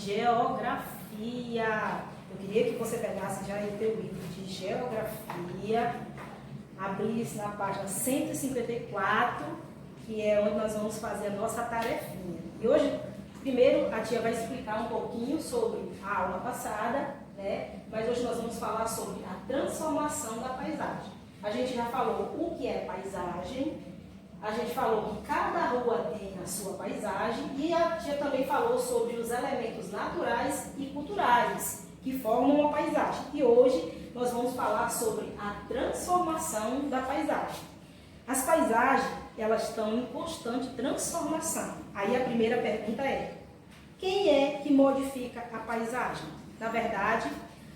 geografia. Eu queria que você pegasse já o teu livro de geografia, abrisse na página 154, que é onde nós vamos fazer a nossa tarefinha. E hoje, primeiro, a tia vai explicar um pouquinho sobre a aula passada, né? Mas hoje nós vamos falar sobre a transformação da paisagem. A gente já falou o que é paisagem, a gente falou que cada rua tem a sua paisagem e a tia também falou sobre os elementos naturais e culturais que formam uma paisagem. E hoje nós vamos falar sobre a transformação da paisagem. As paisagens, elas estão em constante transformação. Aí a primeira pergunta é: quem é que modifica a paisagem? Na verdade,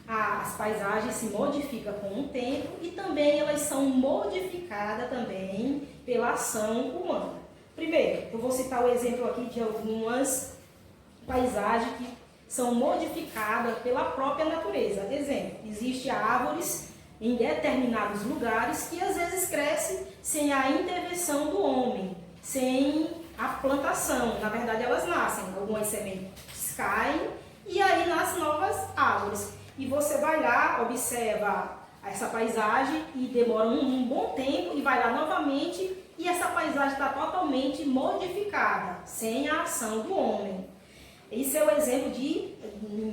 as paisagens se modificam com o tempo e também elas são modificadas também pela ação humana. Primeiro, eu vou citar o exemplo aqui de algumas paisagens que são modificadas pela própria natureza. Exemplo, existem árvores em determinados lugares que às vezes crescem sem a intervenção do homem, sem a plantação. Na verdade, elas nascem, algumas sementes caem e aí nascem novas árvores. E você vai lá, observa essa paisagem e demora um bom tempo e vai lá novamente e essa paisagem está totalmente modificada, sem a ação do homem. Esse é o exemplo de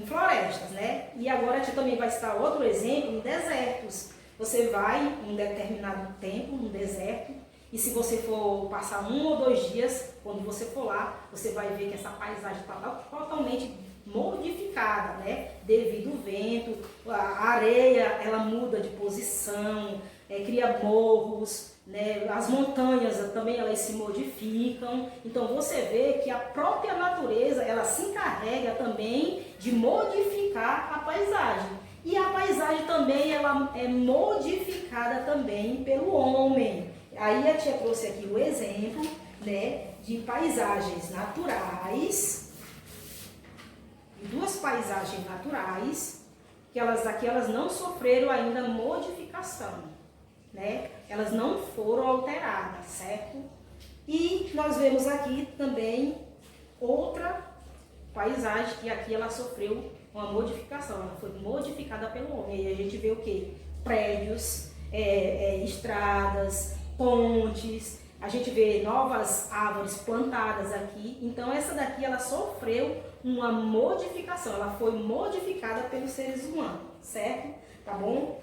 florestas, né? E agora a gente também vai citar outro exemplo em desertos. Você vai em um determinado tempo, no deserto, e se você for passar 1 ou 2 dias, quando você for lá, você vai ver que essa paisagem está totalmente modificada, né? Devido ao vento, a areia ela muda de posição, cria morros, né? As montanhas também elas se modificam. Então você vê que a própria natureza ela se encarrega também de modificar a paisagem. E a paisagem também ela é modificada também pelo homem. Aí a tia trouxe aqui o exemplo, né, de paisagens naturais. Duas paisagens naturais que elas não sofreram ainda modificação, né? Elas não foram alteradas, certo? E nós vemos aqui também outra paisagem que aqui ela sofreu uma modificação, ela foi modificada pelo homem. E a gente vê o quê? Prédios, estradas, pontes, a gente vê novas árvores plantadas aqui. Então essa daqui ela sofreu uma modificação, ela foi modificada pelos seres humanos, certo? Tá bom?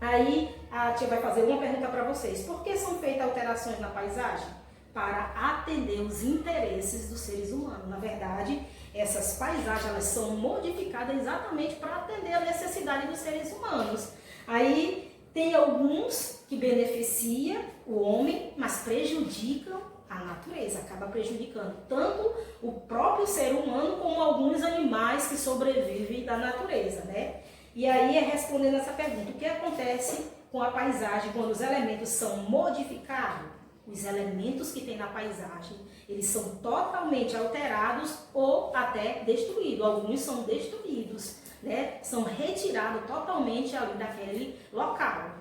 Aí a tia vai fazer uma pergunta para vocês: por que são feitas alterações na paisagem? Para atender os interesses dos seres humanos. Na verdade, essas paisagens elas são modificadas exatamente para atender a necessidade dos seres humanos. Aí tem alguns que beneficiam o homem, mas prejudicam a natureza, acaba prejudicando tanto o próprio ser humano como alguns animais que sobrevivem da natureza, né? E aí respondendo essa pergunta: o que acontece com a paisagem quando os elementos são modificados? Os elementos que tem na paisagem, eles são totalmente alterados ou até destruídos. Alguns são destruídos, né? São retirados totalmente ali daquele local.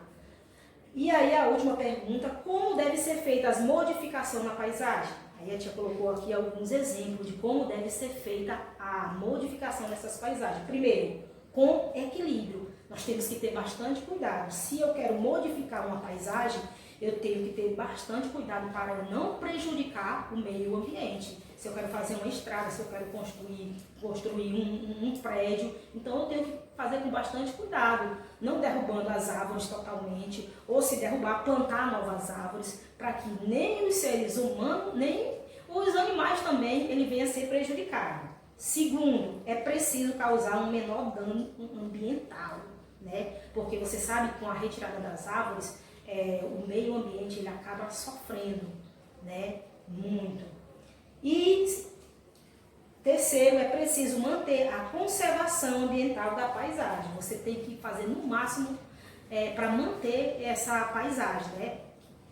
E aí a última pergunta: como deve ser feita as modificações na paisagem? Aí a tia colocou aqui alguns exemplos de como deve ser feita a modificação dessas paisagens. Primeiro, com equilíbrio. Nós temos que ter bastante cuidado. Se eu quero modificar uma paisagem, eu tenho que ter bastante cuidado para eu não prejudicar o meio ambiente. Se eu quero fazer uma estrada, se eu quero construir um prédio, então eu tenho que fazer com bastante cuidado, não derrubando as árvores totalmente, ou se derrubar, plantar novas árvores, para que nem os seres humanos, nem os animais também, ele venha a ser prejudicado. Segundo, é preciso causar um menor dano ambiental, né? Porque você sabe que com a retirada das árvores, o meio ambiente ele acaba sofrendo, né? Muito. E terceiro, é preciso manter a conservação ambiental da paisagem. Você tem que fazer no máximo para manter essa paisagem, né?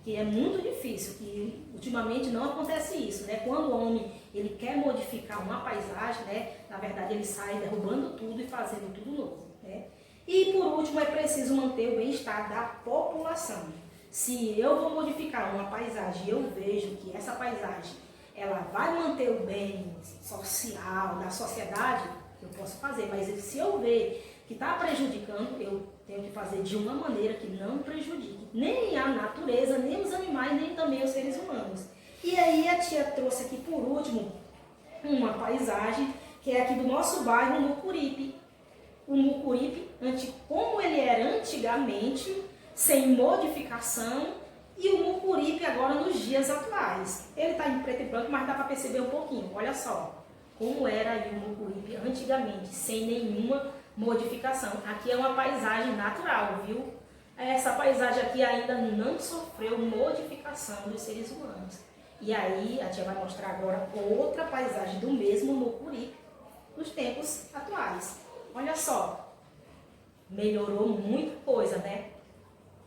Que é muito difícil, que ultimamente não acontece isso, né? Quando o homem ele quer modificar uma paisagem, né? Na verdade ele sai derrubando tudo e fazendo tudo novo, né? E por último, é preciso manter o bem-estar da população. Se eu vou modificar uma paisagem e eu vejo que essa paisagem ela vai manter o bem social da sociedade, eu posso fazer, mas se eu ver que está prejudicando, eu tenho que fazer de uma maneira que não prejudique nem a natureza, nem os animais, nem também os seres humanos. E aí a tia trouxe aqui por último uma paisagem que é aqui do nosso bairro, Mucuripe. O Mucuripe, como ele era antigamente, sem modificação, e o Mucuripe agora nos dias atuais. Ele está em preto e branco, mas dá para perceber um pouquinho. Olha só como era aí o Mucuripe antigamente, sem nenhuma modificação. Aqui é uma paisagem natural, viu? Essa paisagem aqui ainda não sofreu modificação dos seres humanos. E aí a tia vai mostrar agora outra paisagem do mesmo Mucuripe nos tempos atuais. Olha só, melhorou muita coisa, né?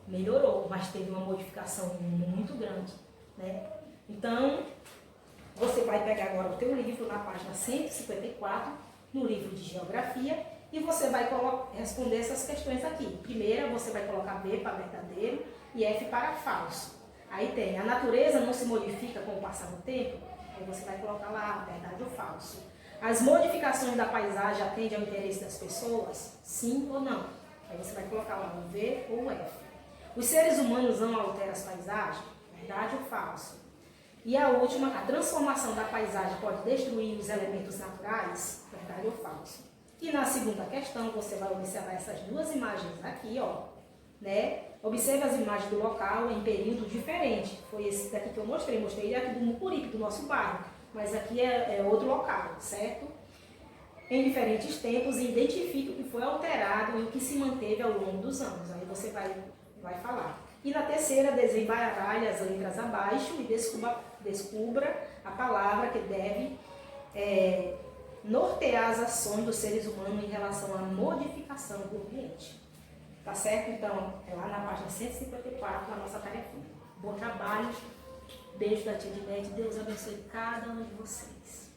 Melhorou, mas teve uma modificação muito grande, né? Então, você vai pegar agora o teu livro na página 154, no livro de Geografia, e você vai responder essas questões aqui. Primeira, você vai colocar B para verdadeiro e F para falso. Aí tem, a natureza não se modifica com o passar do tempo? Aí você vai colocar lá, verdade ou falso. As modificações da paisagem atendem ao interesse das pessoas? Sim ou não? Aí você vai colocar lá o V ou o F. Os seres humanos não alteram as paisagens? Verdade ou falso? E a última, a transformação da paisagem pode destruir os elementos naturais? Verdade ou falso? E na segunda questão, você vai observar essas duas imagens aqui, ó, né? Observe as imagens do local em período diferente. Foi esse daqui que eu mostrei aqui do Mucuripe, do nosso bairro, mas aqui é outro local, certo? Em diferentes tempos, e identifique o que foi alterado e o que se manteve ao longo dos anos. Aí você vai falar. E na terceira, desembaralhe as letras abaixo e descubra a palavra que deve nortear as ações dos seres humanos em relação à modificação do ambiente. Tá certo? Então, é lá na página 154, na nossa tarefinha. Bom trabalho. Beijo da tia Edilete. Deus abençoe cada um de vocês.